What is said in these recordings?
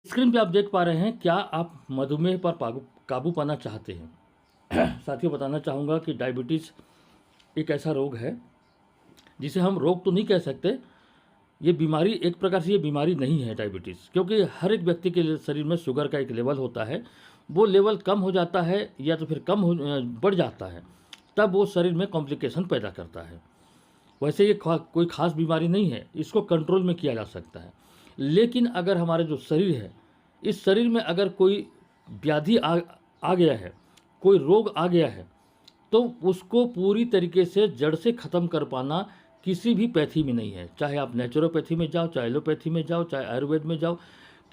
Screen पे आप देख पा रहे हैं, क्या आप मधुमेह पर काबू पाना चाहते हैं? साथियों, बताना चाहूँगा कि डायबिटीज़ एक ऐसा रोग है जिसे हम रोग तो नहीं कह सकते। ये बीमारी एक प्रकार से ये बीमारी नहीं है डायबिटीज़, क्योंकि हर एक व्यक्ति के शरीर में शुगर का एक लेवल होता है। वो लेवल कम हो जाता है या तो फिर बढ़ जाता है, तब वो शरीर में कॉम्प्लिकेशन पैदा करता है। वैसे ये कोई ख़ास बीमारी नहीं है, इसको कंट्रोल में किया जा सकता है। लेकिन अगर हमारा जो शरीर है, इस शरीर में अगर कोई व्याधि आ गया है, कोई रोग आ गया है, तो उसको पूरी तरीके से जड़ से ख़त्म कर पाना किसी भी पैथी में नहीं है। चाहे आप नेचुरोपैथी में जाओ, चाहे एलोपैथी में जाओ, चाहे आयुर्वेद में जाओ,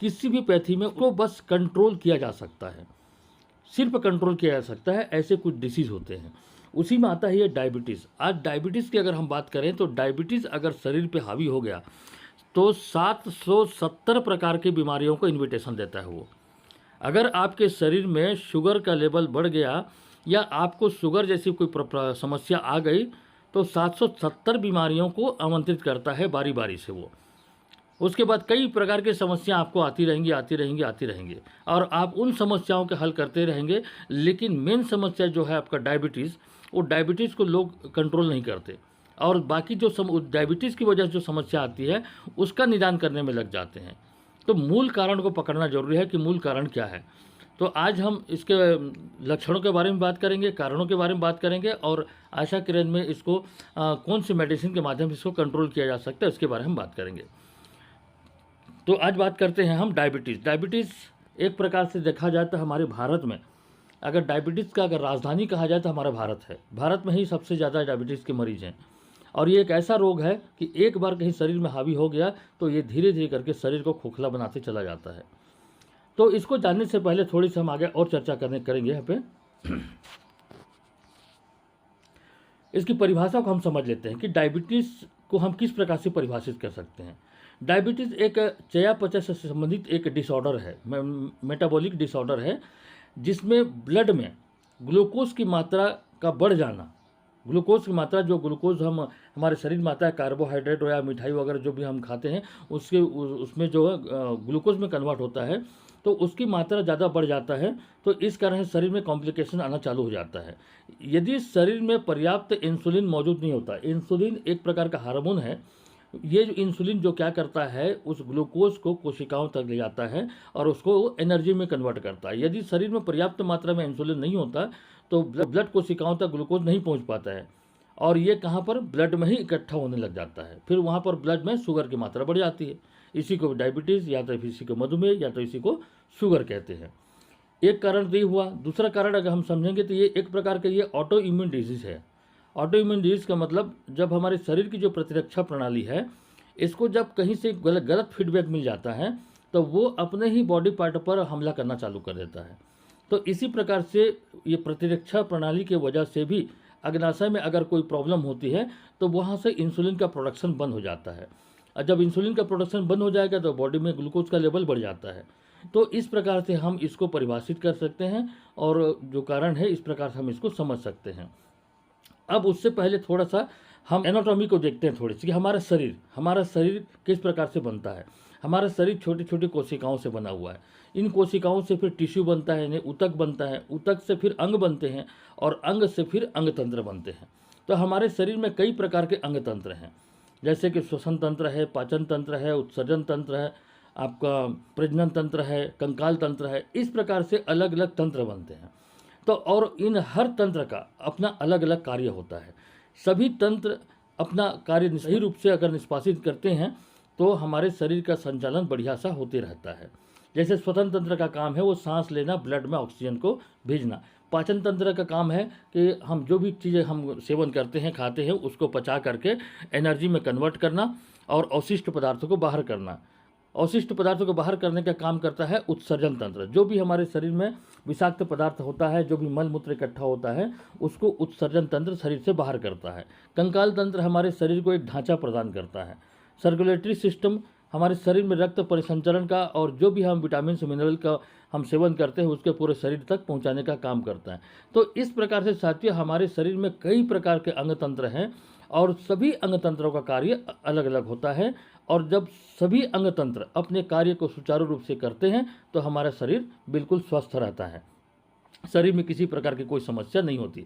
किसी भी पैथी में उसको बस कंट्रोल किया जा सकता है, सिर्फ कंट्रोल किया जा सकता है। ऐसे कुछ डिसीज़ होते हैं, उसी में आता है ये डायबिटीज़। आज डायबिटीज़ की अगर हम बात करें तो डायबिटीज़ अगर शरीर पे हावी हो गया तो 770 प्रकार की बीमारियों को इन्विटेशन देता है वो। अगर आपके शरीर में शुगर का लेवल बढ़ गया या आपको शुगर जैसी कोई समस्या आ गई तो 770 बीमारियों को आमंत्रित करता है बारी बारी से वो। उसके बाद कई प्रकार की समस्या आपको आती रहेंगी, आती रहेंगी, आती रहेंगी, और आप उन समस्याओं के हल करते रहेंगे। लेकिन मेन समस्या जो है आपका डायबिटीज़, वो डायबिटीज़ को लोग कंट्रोल नहीं करते, और बाकी जो डायबिटीज़ की वजह से जो समस्या आती है उसका निदान करने में लग जाते हैं। तो मूल कारण को पकड़ना जरूरी है कि मूल कारण क्या है। तो आज हम इसके लक्षणों के बारे में बात करेंगे, कारणों के बारे में बात करेंगे, और आशा किरण में इसको कौन सी मेडिसिन के माध्यम से इसको कंट्रोल किया जा सकता है, इसके बारे में बात करेंगे। तो आज बात करते हैं हम डायबिटीज़। डायबिटीज़ एक प्रकार से देखा जाए तो हमारे भारत में, अगर डायबिटीज़ का अगर राजधानी कहा जाए तो हमारा भारत है। भारत में ही सबसे ज़्यादा डायबिटीज़ के मरीज़ हैं, और ये एक ऐसा रोग है कि एक बार कहीं शरीर में हावी हो गया तो ये धीरे धीरे करके शरीर को खोखला बनाते चला जाता है। तो इसको जानने से पहले थोड़ी सी हम आगे और चर्चा करेंगे यहाँ पे। इसकी परिभाषा को हम समझ लेते हैं कि डायबिटीज़ को हम किस प्रकार से परिभाषित कर सकते हैं। डायबिटीज़ एक चयापचय से संबंधित एक डिसऑर्डर है, मेटाबॉलिक डिसऑर्डर है, जिसमें ब्लड में ग्लूकोज की मात्रा का बढ़ जाना, ग्लूकोज की मात्रा, जो ग्लूकोज हमारे शरीर में आता है कार्बोहाइड्रेट या मिठाई वगैरह जो भी हम खाते हैं उसमें जो है ग्लूकोज में कन्वर्ट होता है, तो उसकी मात्रा ज़्यादा बढ़ जाता है। तो इस कारण शरीर में कॉम्प्लिकेशन आना चालू हो जाता है। यदि शरीर में पर्याप्त इंसुलिन मौजूद नहीं होता, इंसुलिन एक प्रकार का हार्मोन है, ये जो इंसुलिन जो क्या करता है, उस ग्लूकोज को कोशिकाओं तक ले जाता है और उसको एनर्जी में कन्वर्ट करता है। यदि शरीर में पर्याप्त मात्रा में इंसुलिन नहीं होता तो ब्लड कोशिकाओं तक ग्लूकोज नहीं पहुंच पाता है, और ये कहाँ पर ब्लड में ही इकट्ठा होने लग जाता है। फिर वहाँ पर ब्लड में शुगर की मात्रा बढ़ जाती है। इसी को डायबिटीज़, या तो इसी को मधुमेह, या तो इसी को शुगर कहते हैं। एक कारण तो ये हुआ। दूसरा कारण अगर हम समझेंगे तो ये एक प्रकार का ये ऑटो इम्यून डिजीज़ है। ऑटो इम्यून डिजीज़ का मतलब जब हमारे शरीर की जो प्रतिरक्षा प्रणाली है, इसको जब कहीं से गलत फीडबैक मिल जाता है तो वो अपने ही बॉडी पार्ट पर हमला करना चालू कर देता है। तो इसी प्रकार से ये प्रतिरक्षा प्रणाली के वजह से भी अग्नाशय में अगर कोई प्रॉब्लम होती है तो वहाँ से इंसुलिन का प्रोडक्शन बंद हो जाता है, और जब इंसुलिन का प्रोडक्शन बंद हो जाएगा तो बॉडी में ग्लूकोज का लेवल बढ़ जाता है। तो इस प्रकार से हम इसको परिभाषित कर सकते हैं, और जो कारण है इस प्रकार से हम इसको समझ सकते हैं। अब उससे पहले थोड़ा सा हम एनाटॉमी को देखते हैं थोड़ी सी, कि हमारा शरीर किस प्रकार से बनता है। हमारा शरीर छोटी छोटी कोशिकाओं से बना हुआ है। इन कोशिकाओं से फिर टिश्यू बनता है, यानी ऊतक बनता है, ऊतक से फिर अंग बनते हैं, और अंग से फिर अंग तंत्र बनते हैं। तो हमारे शरीर में कई प्रकार के अंग तंत्र हैं, जैसे कि श्वसन तंत्र है, पाचन तंत्र है, उत्सर्जन तंत्र है, आपका प्रजनन तंत्र है, कंकाल तंत्र है। इस प्रकार से अलग अलग तंत्र बनते हैं। तो और इन हर तंत्र का अपना अलग अलग कार्य होता है। सभी तंत्र अपना कार्य सही रूप से अगर निष्पादित करते हैं तो हमारे शरीर का संचालन बढ़िया सा होते रहता है। जैसे श्वसन तंत्र का काम है वो सांस लेना, ब्लड में ऑक्सीजन को भेजना। पाचन तंत्र का काम है कि हम जो भी चीज़ें हम सेवन करते हैं, खाते हैं, उसको पचा करके एनर्जी में कन्वर्ट करना और अवशिष्ट पदार्थों को बाहर करना। अवशिष्ट पदार्थों को बाहर करने का काम करता है उत्सर्जन तंत्र। जो भी हमारे शरीर में विषाक्त पदार्थ होता है, जो भी मल मूत्र इकट्ठा होता है, उसको उत्सर्जन तंत्र शरीर से बाहर करता है। कंकाल तंत्र हमारे शरीर को एक ढांचा प्रदान करता है। सर्कुलेटरी सिस्टम हमारे शरीर में रक्त परिसंचरण का और जो भी हम विटामिन मिनरल का हम सेवन करते हैं उसके पूरे शरीर तक पहुंचाने का काम करता है। तो इस प्रकार से साथियों हमारे शरीर में कई प्रकार के अंग तंत्र हैं, और सभी अंग तंत्रों का कार्य अलग अलग होता है, और जब सभी अंग तंत्र अपने कार्य को सुचारू रूप से करते हैं तो हमारा शरीर बिल्कुल स्वस्थ रहता है, शरीर में किसी प्रकार की कोई समस्या नहीं होती।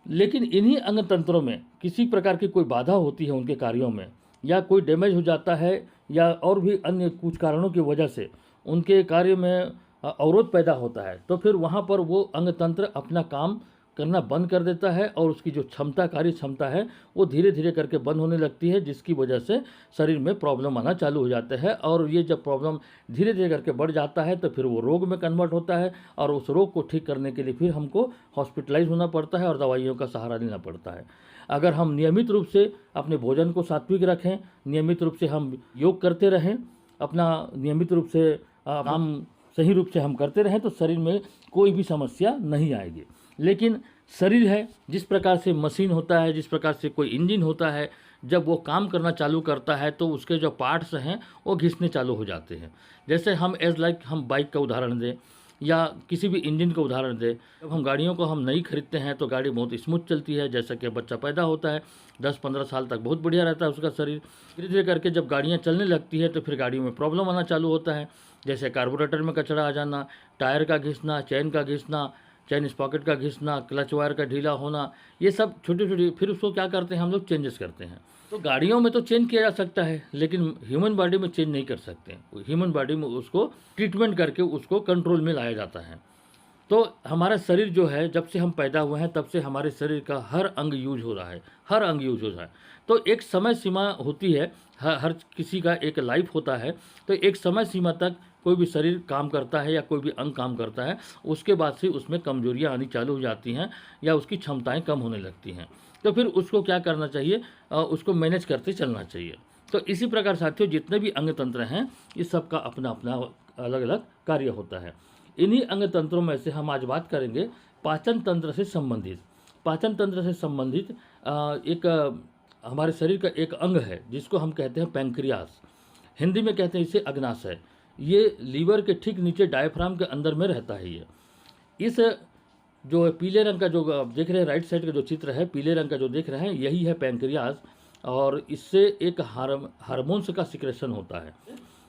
लेकिन इन्हीं अंग तंत्रों में किसी प्रकार की कोई बाधा होती है उनके कार्यों में, या कोई डैमेज हो जाता है, या और भी अन्य कुछ कारणों की वजह से उनके कार्य में अवरोध पैदा होता है, तो फिर वहाँ पर वो अंग तंत्र अपना काम करना बंद कर देता है और उसकी जो क्षमता, कार्य क्षमता है, वो धीरे धीरे करके बंद होने लगती है, जिसकी वजह से शरीर में प्रॉब्लम आना चालू हो जाता है। और ये जब प्रॉब्लम धीरे धीरे करके बढ़ जाता है तो फिर वो रोग में कन्वर्ट होता है, और उस रोग को ठीक करने के लिए फिर हमको हॉस्पिटलाइज होना पड़ता है और दवाइयों का सहारा लेना पड़ता है। अगर हम नियमित रूप से अपने भोजन को सात्विक रखें, नियमित रूप से हम योग करते रहें, अपना नियमित रूप से काम सही रूप से हम करते रहें, तो शरीर में कोई भी समस्या नहीं आएगी। लेकिन शरीर है, जिस प्रकार से मशीन होता है, जिस प्रकार से कोई इंजन होता है, जब वो काम करना चालू करता है तो उसके जो पार्ट्स हैं वो घिसने चालू हो जाते हैं। जैसे हम हम बाइक का उदाहरण दें या किसी भी इंजन का उदाहरण दें, जब हम गाड़ियों को हम नई खरीदते हैं तो गाड़ी बहुत स्मूथ चलती है, जैसा कि बच्चा पैदा होता है 10-15 साल तक बहुत बढ़िया रहता है उसका शरीर। धीरे धीरे करके जब गाड़ियाँ चलने लगती है तो फिर गाड़ियों में प्रॉब्लम आना चालू होता है, जैसे कार्बोरेटर में कचरा आ जाना, टायर का घिसना, चैन का घिसना, चैन स्पॉकेट का घिसना, क्लच वायर का ढीला होना, ये सब छोटी छोटी। फिर उसको क्या करते हैं हम लोग, चेंजेस करते हैं। तो गाड़ियों में तो चेंज किया जा सकता है, लेकिन ह्यूमन बॉडी में चेंज नहीं कर सकते। ह्यूमन बॉडी में उसको ट्रीटमेंट करके उसको कंट्रोल में लाया जाता है। तो हमारा शरीर जो है, जब से हम पैदा हुए हैं तब से हमारे शरीर का हर अंग यूज हो रहा है, हर अंग यूज हो रहा है। तो एक समय सीमा होती है, हर किसी का एक लाइफ होता है, तो एक समय सीमा तक कोई भी शरीर काम करता है या कोई भी अंग काम करता है, उसके बाद से उसमें कमजोरियां आनी चालू हो जाती हैं या उसकी क्षमताएं कम होने लगती हैं। तो फिर उसको क्या करना चाहिए, उसको मैनेज करते चलना चाहिए। तो इसी प्रकार साथियों, जितने भी अंग तंत्र हैं, इस सब का अपना अपना अलग अलग कार्य होता है। इन्हीं अंग तंत्रों में से हम आज बात करेंगे पाचन तंत्र से संबंधित। पाचन तंत्र से संबंधित एक हमारे शरीर का एक अंग है जिसको हम कहते हैं पैंक्रियास, हिंदी में कहते हैं इसे अग्नाशय। ये लीवर के ठीक नीचे डायफ्राम के अंदर में रहता है। ये इस जो पीले रंग का जो आप देख रहे हैं, राइट साइड का जो चित्र है, पीले रंग का जो देख रहे हैं, यही है पैंक्रियास। और इससे एक हार्मोन्स का सिक्रेशन होता है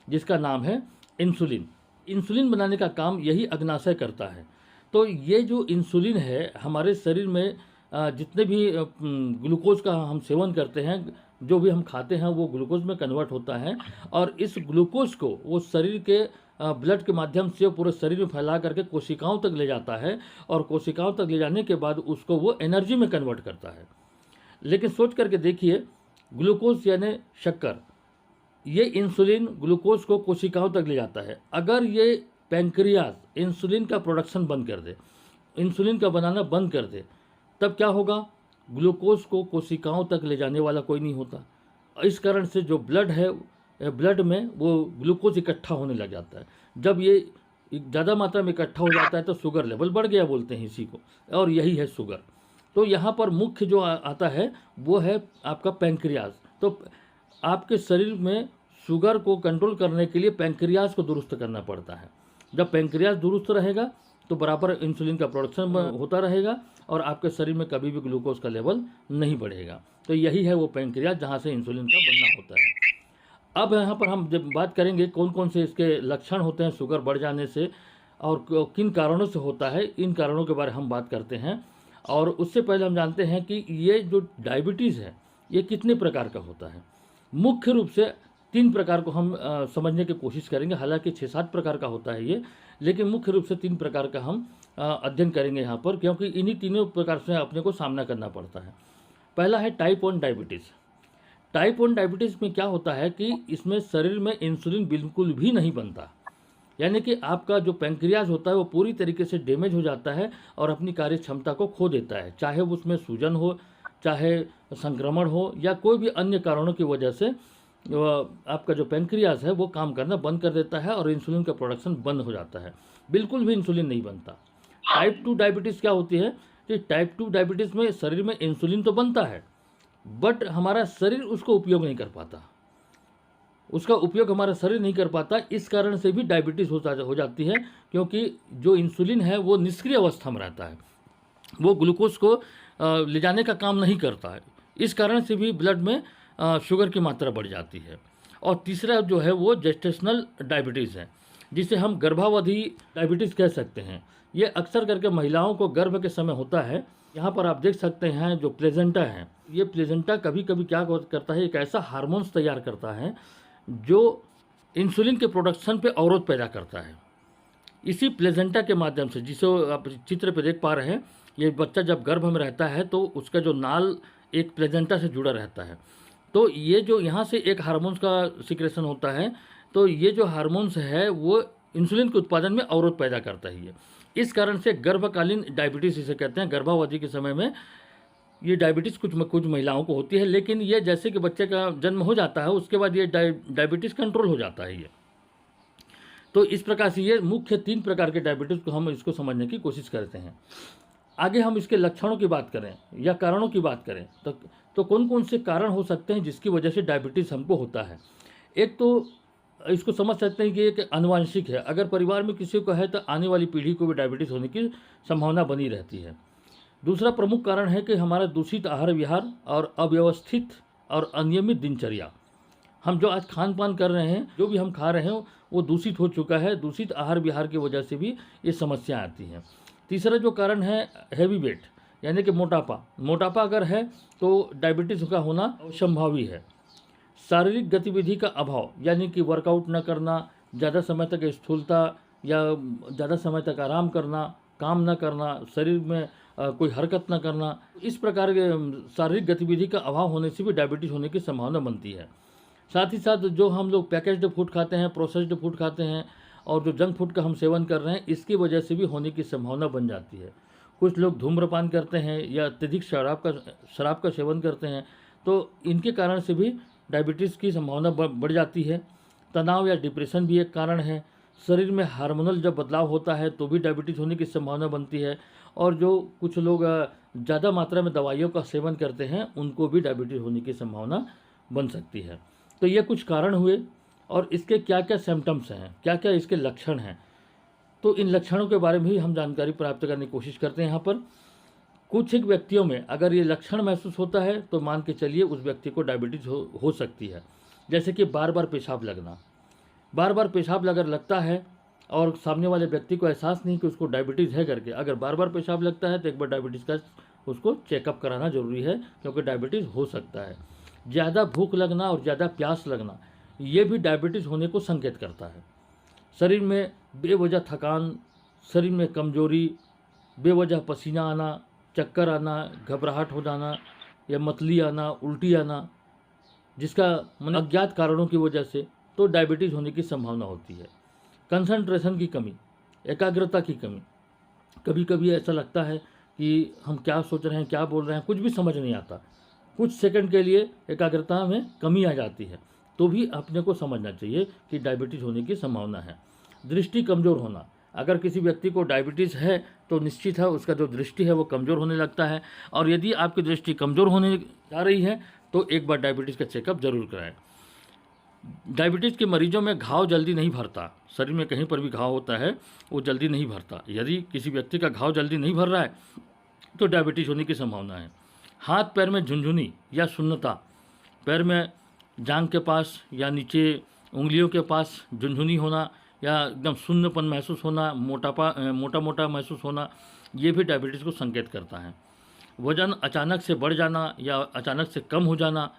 जिसका नाम है इंसुलिन। इंसुलिन बनाने का काम यही अग्नाशय करता है। तो ये जो इंसुलिन है, हमारे शरीर में जितने भी ग्लूकोज का हम सेवन करते हैं, जो भी हम खाते हैं, वो ग्लूकोज में कन्वर्ट होता है, और इस ग्लूकोज को वो शरीर के ब्लड के माध्यम से पूरे शरीर में फैला करके कोशिकाओं तक ले जाता है, और कोशिकाओं तक ले जाने के बाद उसको वो एनर्जी में कन्वर्ट करता है। लेकिन सोच करके देखिए, ग्लूकोज यानी शक्कर, ये इंसुलिन ग्लूकोज को कोशिकाओं तक ले जाता है। अगर ये पैंक्रियास इंसुलिन का प्रोडक्शन बंद कर दे, इंसुलिन का बनाना बंद कर दे, तब क्या होगा, ग्लूकोज को कोशिकाओं तक ले जाने वाला कोई नहीं होता। इस कारण से जो ब्लड है, ब्लड में वो ग्लूकोज इकट्ठा होने लग जाता है। जब ये ज़्यादा मात्रा में इकट्ठा हो जाता है तो शुगर लेवल बढ़ गया बोलते हैं इसी को, और यही है शुगर। तो यहाँ पर मुख्य जो आता है वो है आपका पैंक्रियास। तो आपके शरीर में शुगर को कंट्रोल करने के लिए पैंक्रियास को दुरुस्त करना पड़ता है। जब पैंक्रियास दुरुस्त रहेगा तो बराबर इंसुलिन का प्रोडक्शन होता रहेगा और आपके शरीर में कभी भी ग्लूकोज का लेवल नहीं बढ़ेगा। तो यही है वो पैंक्रियास जहाँ से इंसुलिन का बनना होता है। अब यहाँ पर हम जब बात करेंगे कौन कौन से इसके लक्षण होते हैं शुगर बढ़ जाने से और किन कारणों से होता है, इन कारणों के बारे में हम बात करते हैं। और उससे पहले हम जानते हैं कि ये जो डायबिटीज़ है ये कितने प्रकार का होता है। मुख्य रूप से 3 प्रकार को हम समझने की कोशिश करेंगे। हालांकि 6-7 प्रकार का होता है ये, लेकिन मुख्य रूप से 3 प्रकार का हम अध्ययन करेंगे यहाँ पर, क्योंकि इन्हीं तीनों प्रकार से अपने को सामना करना पड़ता है। पहला है टाइप 1 डायबिटीज़। टाइप 1 डायबिटीज़ में क्या होता है कि इसमें शरीर में इंसुलिन बिल्कुल भी नहीं बनता, यानी कि आपका जो पैंक्रियाज होता है वो पूरी तरीके से डैमेज हो जाता है और अपनी कार्य क्षमता को खो देता है। चाहे उसमें सूजन हो, चाहे संक्रमण हो, या कोई भी अन्य कारणों की वजह से आपका जो पैंक्रियाज है वो काम करना बंद कर देता है और इंसुलिन का प्रोडक्शन बंद हो जाता है, बिल्कुल भी इंसुलिन नहीं बनता। टाइप 2 डायबिटीज़ क्या होती है कि टाइप 2 डायबिटीज़ में शरीर में इंसुलिन तो बनता है, बट हमारा शरीर उसको उपयोग नहीं कर पाता, उसका उपयोग हमारा शरीर नहीं कर पाता। इस कारण से भी डायबिटीज़ हो जाती है, क्योंकि जो इंसुलिन है वो निष्क्रिय अवस्था में रहता है, वो ग्लूकोज को ले जाने का काम नहीं करता है। इस कारण से भी ब्लड में शुगर की मात्रा बढ़ जाती है। और तीसरा जो है वो जेस्टेशनल डायबिटीज़ है, जिसे हम गर्भावधि डायबिटीज़ कह सकते हैं। ये अक्सर करके महिलाओं को गर्भ के समय होता है। यहाँ पर आप देख सकते हैं जो प्लेजेंटा है, ये प्लेजेंटा कभी कभी क्या करता है, एक ऐसा हार्मोन्स तैयार करता है जो इंसुलिन के प्रोडक्शन पे अवरोध पैदा करता है। इसी प्लेजेंटा के माध्यम से, जिसे आप चित्र पे देख पा रहे हैं, ये बच्चा जब गर्भ में रहता है तो उसका जो नाल एक प्लेजेंटा से जुड़ा रहता है। तो ये जो यहाँ से एक हार्मोन्स का सिक्रेशन होता है, तो ये जो हार्मोन्स है वो इंसुलिन के उत्पादन में अवरोध पैदा करता है। इस कारण से गर्भकालीन डायबिटीज़ इसे कहते हैं। गर्भावधि के समय में ये डायबिटीज़ कुछ महिलाओं को होती है, लेकिन ये जैसे कि बच्चे का जन्म हो जाता है उसके बाद ये डायबिटीज़ कंट्रोल हो जाता है ये। तो इस प्रकार से ये मुख्य 3 प्रकार के डायबिटीज़ को हम इसको समझने की कोशिश करते हैं। आगे हम इसके लक्षणों की बात करें या कारणों की बात करें तो कौन कौन से कारण हो सकते हैं जिसकी वजह से डायबिटीज़ हमको होता है। एक तो इसको समझ सकते हैं कि एक आनुवंशिक है। अगर परिवार में किसी को है तो आने वाली पीढ़ी को भी डायबिटीज़ होने की संभावना बनी रहती है। दूसरा प्रमुख कारण है कि हमारा दूषित आहार विहार और अव्यवस्थित और अनियमित दिनचर्या। हम जो आज खान पान कर रहे हैं, जो भी हम खा रहे हैं वो दूषित हो चुका है। दूषित आहार विहार की वजह से भी ये समस्या आती हैं। तीसरा जो कारण है हैवी वेट, यानी कि मोटापा अगर है तो डायबिटीज़ का होना संभावी है। शारीरिक गतिविधि का अभाव, यानी कि वर्कआउट न करना, ज़्यादा समय तक स्थूलता या ज़्यादा समय तक आराम करना, काम न करना, शरीर में कोई हरकत न करना, इस प्रकार के शारीरिक गतिविधि का अभाव होने से भी डायबिटीज़ होने की संभावना बनती है। साथ ही साथ जो हम लोग पैकेज्ड फूड खाते हैं, प्रोसेस्ड फूड खाते हैं और जो जंक फूड का हम सेवन कर रहे हैं, इसकी वजह से भी होने की संभावना बन जाती है। कुछ लोग धूम्रपान करते हैं या अत्यधिक शराब का सेवन करते हैं, तो इनके कारण से भी डायबिटीज़ की संभावना बढ़ जाती है। तनाव या डिप्रेशन भी एक कारण है। शरीर में हार्मोनल जब बदलाव होता है तो भी डायबिटीज़ होने की संभावना बनती है। और जो कुछ लोग ज़्यादा मात्रा में दवाइयों का सेवन करते हैं, उनको भी डायबिटीज़ होने की संभावना बन सकती है। तो ये कुछ कारण हुए और इसके क्या क्या सिम्टम्स हैं, क्या क्या इसके लक्षण हैं, तो इन लक्षणों के बारे में भी हम जानकारी प्राप्त करने की कोशिश करते हैं। यहाँ पर कुछ एक व्यक्तियों में अगर ये लक्षण महसूस होता है तो मान के चलिए उस व्यक्ति को डायबिटीज़ हो सकती है। जैसे कि बार बार पेशाब लगना, बार बार पेशाब अगर लगता है और सामने वाले व्यक्ति को एहसास नहीं कि उसको डायबिटीज़ है करके, अगर बार बार पेशाब लगता है तो एक बार डायबिटीज़ का उसको चेकअप कराना ज़रूरी है, क्योंकि डायबिटीज़ हो सकता है। ज़्यादा भूख लगना और ज़्यादा प्यास लगना, ये भी डायबिटीज़ होने को संकेत करता है। शरीर में बेवजह थकान, शरीर में कमजोरी, बेवजह पसीना आना, चक्कर आना, घबराहट हो जाना या मतली आना, उल्टी आना, जिसका अज्ञात कारणों की वजह से तो डायबिटीज़ होने की संभावना होती है। कंसंट्रेशन की कमी, एकाग्रता की कमी, कभी कभी ऐसा लगता है कि हम क्या सोच रहे हैं, क्या बोल रहे हैं, कुछ भी समझ नहीं आता। कुछ सेकंड के लिए एकाग्रता में कमी आ जाती है, तो भी अपने को समझना चाहिए कि डायबिटीज़ होने की संभावना है। दृष्टि कमज़ोर होना, अगर किसी व्यक्ति को डायबिटीज़ है तो निश्चित है उसका जो दृष्टि है वो कमज़ोर होने लगता है। और यदि आपकी दृष्टि कमज़ोर होने जा रही है तो एक बार डायबिटीज़ का चेकअप जरूर कराएं। डायबिटीज़ के मरीजों में घाव जल्दी नहीं भरता। शरीर में कहीं पर भी घाव होता है वो जल्दी नहीं भरता। यदि किसी व्यक्ति का घाव जल्दी नहीं भर रहा है तो डायबिटीज़ होने की संभावना है। हाथ पैर में झुनझुनी या सुन्नता, पैर में जांघ के पास या नीचे उंगलियों के पास झुनझुनी होना या एकदम सुन्नपन महसूस होना, मोटा मोटा महसूस होना, ये भी डायबिटीज़ को संकेत करता है। वज़न अचानक से बढ़ जाना या अचानक से कम हो जाना,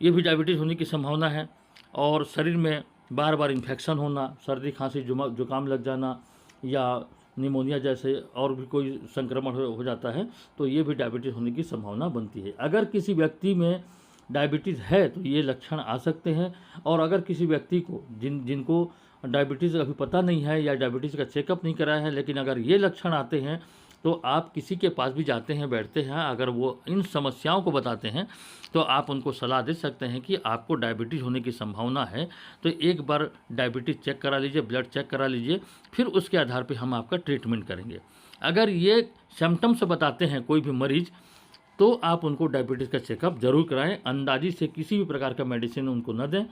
ये भी डायबिटीज़ होने की संभावना है। और शरीर में बार बार इन्फेक्शन होना, सर्दी खांसी जुकाम लग जाना या निमोनिया जैसे और भी कोई संक्रमण हो जाता है, तो ये भी डायबिटीज़ होने की संभावना बनती है। अगर किसी व्यक्ति में डायबिटीज़ है तो ये लक्षण आ सकते हैं। और अगर किसी व्यक्ति को जिनको डायबिटीज़ अभी पता नहीं है या डायबिटीज़ का चेकअप नहीं कराया है, लेकिन अगर ये लक्षण आते हैं तो आप किसी के पास भी जाते हैं, बैठते हैं, अगर वो इन समस्याओं को बताते हैं तो आप उनको सलाह दे सकते हैं कि आपको डायबिटीज़ होने की संभावना है, तो एक बार डायबिटीज़ चेक करा लीजिए, ब्लड चेक करा लीजिए, फिर उसके आधार पे हम आपका ट्रीटमेंट करेंगे। अगर ये सिम्टम्स बताते हैं कोई भी मरीज़, तो आप उनको डायबिटीज़ का चेकअप जरूर कराएं। अंदाजी से किसी भी प्रकार का मेडिसिन उनको न दें।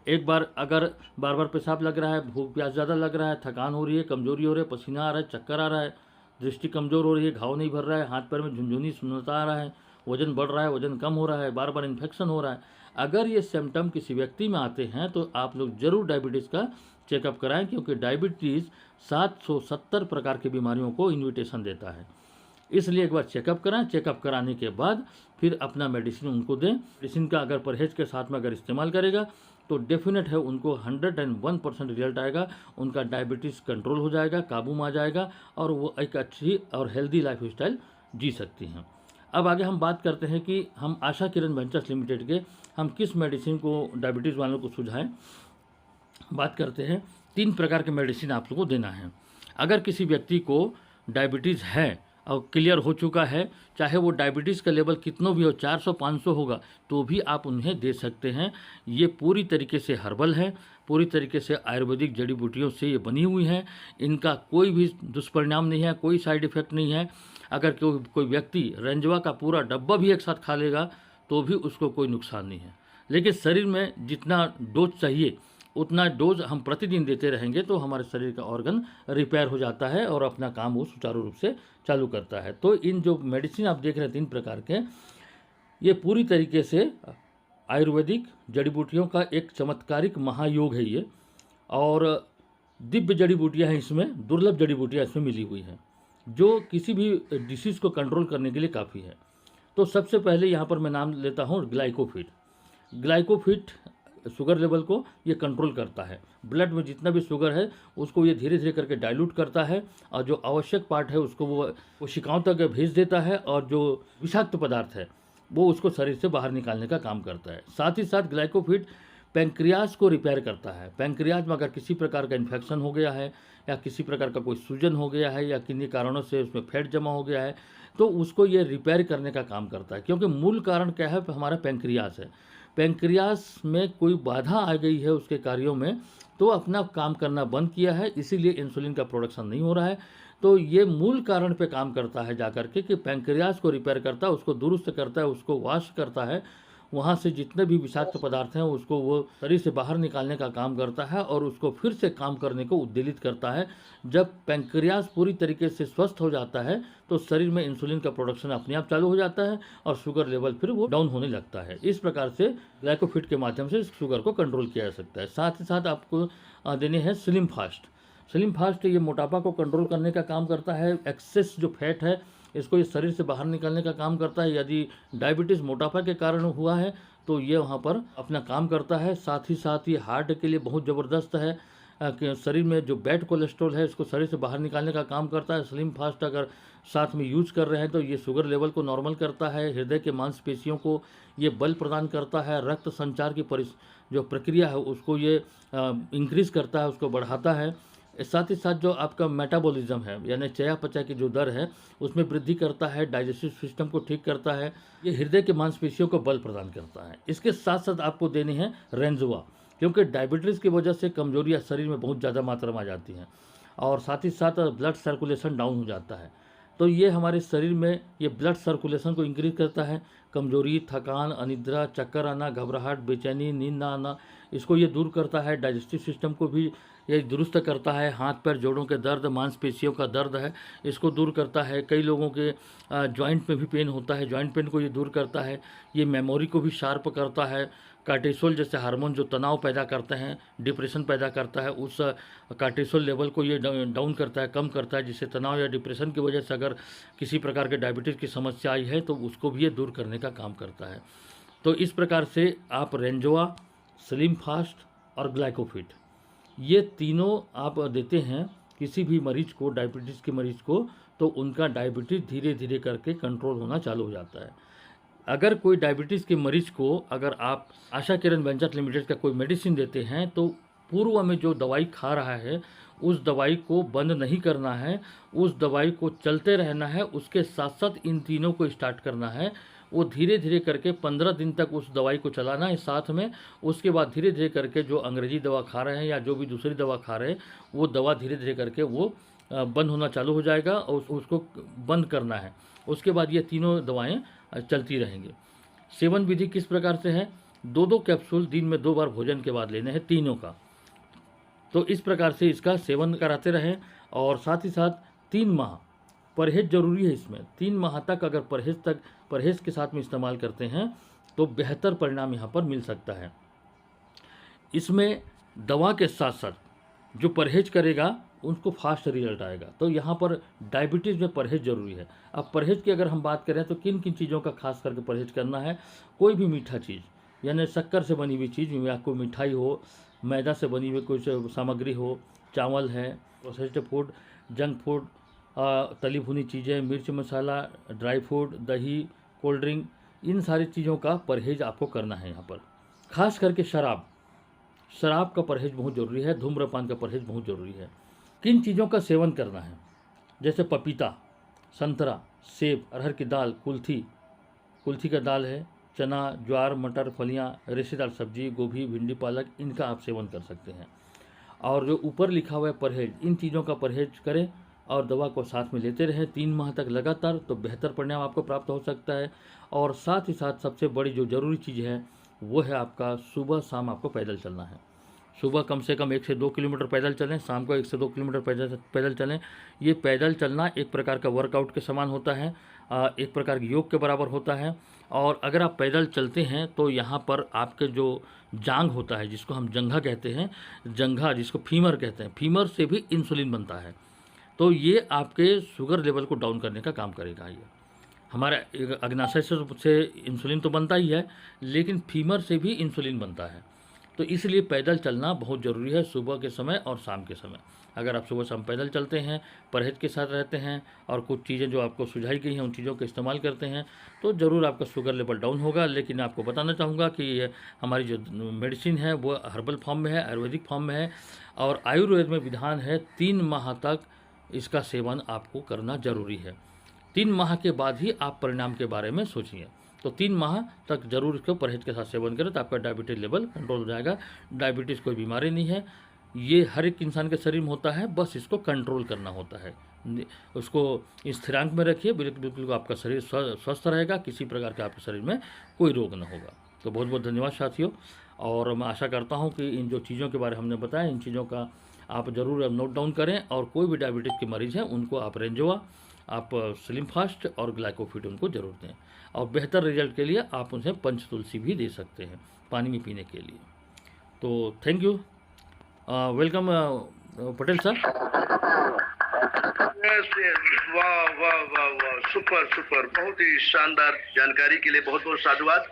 एक बार अगर बार बार पेशाब लग रहा है, भूख प्यास ज़्यादा लग रहा है, थकान हो रही है, कमजोरी हो रही है, पसीना आ रहा है, चक्कर आ रहा है, दृष्टि कमज़ोर हो रही है, घाव नहीं भर रहा है, हाथ पैर में झुनझुनी सुन्नता आ रहा है, वज़न बढ़ रहा है, वज़न कम हो रहा है, बार बार इन्फेक्शन हो रहा है, अगर ये सिम्टम किसी व्यक्ति में आते हैं तो आप लोग जरूर डायबिटीज़ का चेकअप कराएं, क्योंकि डायबिटीज़ 770 प्रकार की बीमारियों को इन्विटेशन देता है। इसलिए एक बार चेकअप कराएं। चेकअप कराने के बाद फिर अपना मेडिसिन उनको दें। मेडिसिन का अगर परहेज के साथ में अगर इस्तेमाल करेगा तो डेफिनेट है उनको 101% रिजल्ट आएगा, उनका डायबिटीज़ कंट्रोल हो जाएगा, काबू में आ जाएगा और वो एक अच्छी और हेल्दी लाइफ स्टाइल जी सकती हैं। अब आगे हम बात करते हैं कि हम आशा किरण वेंचर्स लिमिटेड के हम किस मेडिसिन को डायबिटीज़ वालों को सुझाएं। बात करते हैं 3 प्रकार के मेडिसिन आप लोगों को देना है। अगर किसी व्यक्ति को डायबिटीज़ है और क्लियर हो चुका है, चाहे वो डायबिटीज़ का लेवल कितना भी हो, 400-500 होगा, तो भी आप उन्हें दे सकते हैं। ये पूरी तरीके से हर्बल है, पूरी तरीके से आयुर्वेदिक जड़ी बूटियों से ये बनी हुई है। इनका कोई भी दुष्परिणाम नहीं है, कोई साइड इफ़ेक्ट नहीं है। अगर कोई व्यक्ति रेंजवा का पूरा डब्बा भी एक साथ खा लेगा तो भी उसको कोई नुकसान नहीं है। लेकिन शरीर में जितना डोज चाहिए उतना डोज हम प्रतिदिन देते रहेंगे तो हमारे शरीर का ऑर्गन रिपेयर हो जाता है और अपना काम वो सुचारू रूप से चालू करता है। तो इन जो मेडिसिन आप देख रहे हैं 3 प्रकार के, ये पूरी तरीके से आयुर्वेदिक जड़ी बूटियों का एक चमत्कारिक महायोग है ये, और दिव्य जड़ी बूटियाँ हैं इसमें, दुर्लभ जड़ी बूटियाँ इसमें मिली हुई हैं जो किसी भी डिसीज़ को कंट्रोल करने के लिए काफ़ी है। तो सबसे पहले यहाँ पर मैं नाम लेता हूँ ग्लाइकोफिट। ग्लाइकोफिट शुगर लेवल को ये कंट्रोल करता है। ब्लड में जितना भी शुगर है उसको ये धीरे धीरे करके डाइल्यूट करता है और जो आवश्यक पार्ट है उसको वो कोशिकाओं तक भेज देता है और जो विषाक्त पदार्थ है वो उसको शरीर से बाहर निकालने का काम करता है। साथ ही साथ ग्लाइकोफिट पैंक्रियाज को रिपेयर करता है। पैंक्रियाज में अगर किसी प्रकार का इन्फेक्शन हो गया है या किसी प्रकार का कोई सूजन हो गया है या किन्हीं कारणों से उसमें फैट जमा हो गया है तो उसको ये रिपेयर करने का काम करता है, क्योंकि मूल कारण क्या है, हमारा पैंक्रियाज है। पैंक्रियाज में कोई बाधा आ गई है उसके कार्यों में तो अपना काम करना बंद किया है, इसीलिए इंसुलिन का प्रोडक्शन नहीं हो रहा है। तो ये मूल कारण पे काम करता है जाकर के कि पैंक्रियाज को रिपेयर करता है, उसको दुरुस्त करता है, उसको वॉश करता है, वहाँ से जितने भी विषाक्त पदार्थ हैं उसको वो शरीर से बाहर निकालने का काम करता है और उसको फिर से काम करने को उद्दीलित करता है। जब पैंक्रियाज पूरी तरीके से स्वस्थ हो जाता है तो शरीर में इंसुलिन का प्रोडक्शन अपने आप चालू हो जाता है और शुगर लेवल फिर वो डाउन होने लगता है। इस प्रकार से ग्लाइकोफिट के माध्यम से शुगर को कंट्रोल किया जा सकता है। साथ ही साथ आपको देने हैं स्लिम फास्ट। स्लिम फास्ट ये मोटापा को कंट्रोल करने का काम करता है। एक्सेस जो फैट है इसको ये शरीर से बाहर निकालने का काम करता है। यदि डायबिटीज़ मोटापा के कारण हुआ है तो ये वहाँ पर अपना काम करता है। साथ ही हार्ट के लिए बहुत ज़बरदस्त है कि शरीर में जो बैड कोलेस्ट्रॉल है इसको शरीर से बाहर निकालने का काम करता है। स्लिम फास्ट अगर साथ में यूज कर रहे हैं तो ये शुगर लेवल को नॉर्मल करता है, हृदय के मांसपेशियों को ये बल प्रदान करता है, रक्त संचार की जो प्रक्रिया है उसको ये इंक्रीज़ करता है, उसको बढ़ाता है। साथ ही साथ जो आपका मेटाबॉलिज्म है यानी चयापचय की जो दर है उसमें वृद्धि करता है, डाइजेस्टिव सिस्टम को ठीक करता है, ये हृदय के मांसपेशियों को बल प्रदान करता है। इसके साथ साथ आपको देनी है रेंजुआ, क्योंकि डायबिटीज़ की वजह से कमजोरियाँ शरीर में बहुत ज़्यादा मात्रा में आ जाती हैं और साथ ही साथ ब्लड सर्कुलेशन डाउन हो जाता है। तो ये हमारे शरीर में ये ब्लड सर्कुलेशन को इंक्रीज करता है। कमजोरी, थकान, अनिद्रा, चक्कर आना, घबराहट, बेचैनी, नींद ना आना, इसको ये दूर करता है। डाइजेस्टिव सिस्टम को भी ये दुरुस्त करता है। हाथ पैर जोड़ों के दर्द, मांसपेशियों का दर्द है इसको दूर करता है। कई लोगों के जॉइंट में भी पेन होता है, जॉइंट पेन को ये दूर करता है। ये मेमोरी को भी शार्प करता है। कार्टिसोल जैसे हार्मोन जो तनाव पैदा करते हैं, डिप्रेशन पैदा करता है, उस कार्टिसोल लेवल को ये डाउन करता है, कम करता है, जिससे तनाव या डिप्रेशन की वजह से अगर किसी प्रकार के डायबिटीज़ की समस्या आई है तो उसको भी ये दूर करने का काम करता है। तो इस प्रकार से आप रेंजुआ, स्लिम फास्ट और ग्लाइकोफिट ये तीनों आप देते हैं किसी भी मरीज को, डायबिटीज़ के मरीज को, तो उनका डायबिटीज़ धीरे धीरे करके कंट्रोल होना चालू हो जाता है। अगर कोई डायबिटीज़ के मरीज को अगर आप आशा किरण वेंचर्स लिमिटेड का कोई मेडिसिन देते हैं तो पूर्व में जो दवाई खा रहा है उस दवाई को बंद नहीं करना है, उस दवाई को चलते रहना है। उसके साथ साथ इन तीनों को स्टार्ट करना है। वो धीरे धीरे करके 15 दिन तक उस दवाई को चलाना है साथ में। उसके बाद धीरे धीरे करके जो अंग्रेजी दवा खा रहे हैं या जो भी दूसरी दवा खा रहे हैं वो दवा धीरे धीरे करके वो बंद होना चालू हो जाएगा और उसको बंद करना है। उसके बाद ये तीनों दवाएं चलती रहेंगी। सेवन विधि किस प्रकार से है, 2-2 कैप्सूल दिन में 2 बार भोजन के बाद लेने हैं तीनों का। तो इस प्रकार से इसका सेवन कराते रहें और साथ ही साथ 3 माह परहेज जरूरी है इसमें। 3 माह तक अगर परहेज के साथ में इस्तेमाल करते हैं तो बेहतर परिणाम यहाँ पर मिल सकता है। इसमें दवा के साथ साथ जो परहेज करेगा उनको फास्ट रिजल्ट आएगा। तो यहाँ पर डायबिटीज़ में परहेज जरूरी है। अब परहेज की अगर हम बात करें तो किन किन चीज़ों का खास करके परहेज करना है। कोई भी मीठा चीज़, यानी शक्कर से बनी हुई चीज़, या कोई मिठाई हो, मैदा से बनी हुई कुछ सामग्री हो, चावल है, प्रोसेस्ड फूड, जंक फूड, तली भुनी चीज़ें, मिर्च मसाला, ड्राई फ्रूट, दही, कोल्ड ड्रिंक, इन सारी चीज़ों का परहेज आपको करना है। यहाँ पर खास करके शराब का परहेज बहुत ज़रूरी है, धूम्रपान का परहेज बहुत ज़रूरी है। किन चीज़ों का सेवन करना है, जैसे पपीता, संतरा, सेब, अरहर की दाल, कुल्थी का दाल है, चना, ज्वार, मटर, फलियां, रेशेदार सब्जी, गोभी, भिंडी, पालक, इनका आप सेवन कर सकते हैं। और जो ऊपर लिखा हुआ है परहेज, इन चीज़ों का परहेज करें और दवा को साथ में लेते रहें 3 माह तक लगातार, तो बेहतर परिणाम आपको प्राप्त हो सकता है। और साथ ही साथ सबसे बड़ी जो ज़रूरी चीज़ है वो है आपका सुबह शाम आपको पैदल चलना है। सुबह कम से कम 1 से 2 किलोमीटर पैदल चलें, शाम को 1 से 2 किलोमीटर पैदल चलें। ये पैदल चलना एक प्रकार का वर्कआउट के समान होता है, एक प्रकार के योग के बराबर होता है। और अगर आप पैदल चलते हैं तो यहाँ पर आपके जो जांघ होता है, जिसको हम जंघा कहते हैं, जंघा जिसको फीमर कहते हैं, फीमर से भी इंसुलिन बनता है। तो ये आपके शुगर लेवल को डाउन करने का काम करेगा। ये हमारा अग्नाशय से इंसुलिन तो बनता ही है, लेकिन फीमर से भी इंसुलिन बनता है। तो इसलिए पैदल चलना बहुत ज़रूरी है सुबह के समय और शाम के समय। अगर आप सुबह शाम पैदल चलते हैं, परहेज के साथ रहते हैं और कुछ चीज़ें जो आपको सुझाई गई हैं उन चीज़ों का इस्तेमाल करते हैं, तो ज़रूर आपका शुगर लेवल डाउन होगा। लेकिन आपको बताना चाहूँगा कि ये हमारी जो मेडिसिन है वो हर्बल फॉर्म में है, आयुर्वेदिक फॉर्म में है। और आयुर्वेद में विधान है 3 माह तक इसका सेवन आपको करना ज़रूरी है। 3 माह के बाद ही आप परिणाम के बारे में सोचिए। तो 3 माह तक जरूर इसको परहेज के साथ सेवन करें, तो आपका डायबिटीज़ लेवल कंट्रोल हो जाएगा। डायबिटीज़ कोई बीमारी नहीं है, ये हर एक इंसान के शरीर में होता है, बस इसको कंट्रोल करना होता है। उसको स्थिरांक में रखिए, बिल्कुल आपका शरीर स्वस्थ रहेगा, किसी प्रकार का आपके शरीर में कोई रोग न होगा। तो बहुत बहुत धन्यवाद साथियों। और मैं आशा करता हूँ कि इन जो चीज़ों के बारे में हमने बताया, इन चीज़ों का आप ज़रूर नोट डाउन करें। और कोई भी डायबिटीज़ के मरीज़ हैं उनको आप रेंजोवा, आप स्लिम फास्ट और ग्लाइकोफिट उनको ज़रूर दें। और बेहतर रिजल्ट के लिए आप उनसे पंचतुलसी भी दे सकते हैं पानी में पीने के लिए। तो thank you, welcome Patel sir. वाह वाह वाह वाह, सुपर सुपर, बहुत ही शानदार जानकारी के लिए बहुत बहुत साधुवाद।